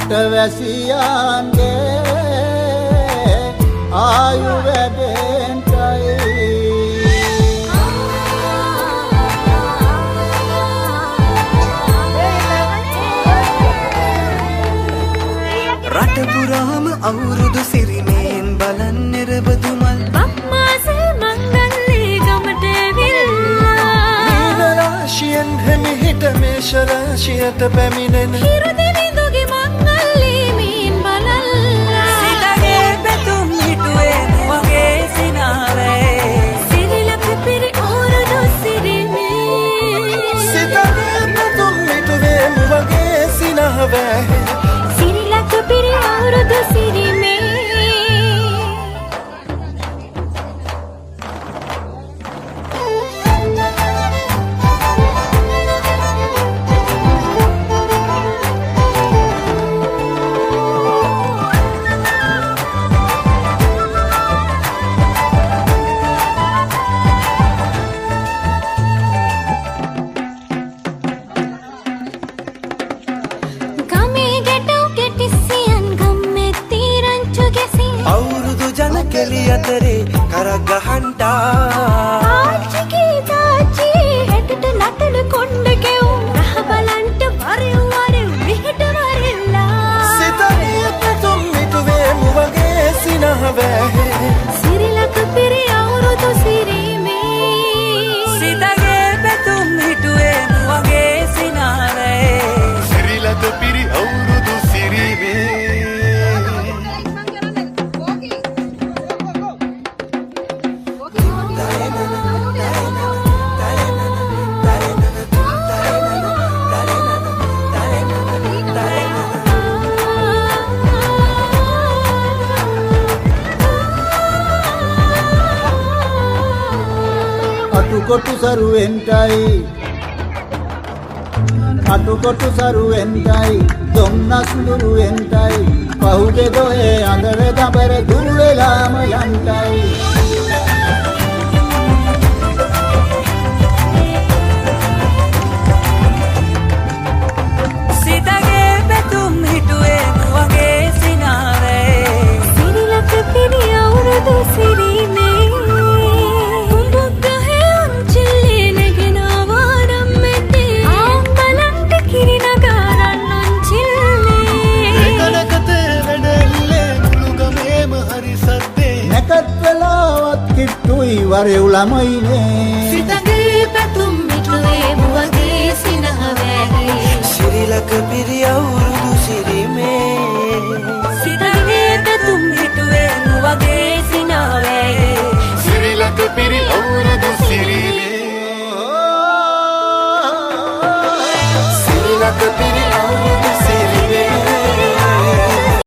රටවැසියන්ගේ ආයු වැඩෙන්ටයි රට පුරාම අවුරුදු සිරිමයෙන් බලන් නිරබදු මල් බම්මාසේ මංගල්ලේ ගමට ඇවිල්ලා මීන රාශියෙන් හිමිහිට මේෂ රාශියට පැමිණෙන හිරු දිවිඳුගේ මංගල්ලේ මීන් බලල්ලා සිතගේ පැතුම් හිටුවේ නුවගේ සිනාවේ සිරිලක පිරි අවුරුදු සිරිමේ සිතගේ පැතුම් හිටුවේ නුවගේ සිනාවේ සිරිලක පිරි අවුරුදු සිරිමේ කෙලි අතරේ කරක් ගහන්ටා ආච්චිගේ තාච්චි හැටට නටන කොණ්ඩ කෙවුම් රහ බලන්ට වරෙව් වරෙව් විහිට වරෙව්ලා සිතේ පැතුම් හිටුවේ මුවගේ සිනහවේ සිරිලක පිරි අවුරුදු සිරිමේ සිතගේ පැතුම් හිටුවේ මුවගේ සිනාවේ සිරිලක පිරි අවුරුදු සිරිමේ අටුකොටු සරුවෙන්ටයි දොම්නස් ලුරුවෙන්ටයි පහුගේ දොහේ අඳර දබර දුරු වෙලාම යන්ටයි සිතගේ පැතුම් හිටුවේ මුවගේ සිනාවේ සිරිලක පිරි අවුරුදු සිරිමේ නැකත් කිට්ටුයි වරෙව් ළමයිනේ සිතගේ පැතුම් හිටුවේ මුවගේ සිනහවැහි සිරිලක පිරි අවුරුදු සිරිමේ සිතගේ පැතුම් හිටුවේ මුවගේ සිනහවැහි සිරිලක පිරි අවුරුදු සිරිමේ සිරිලක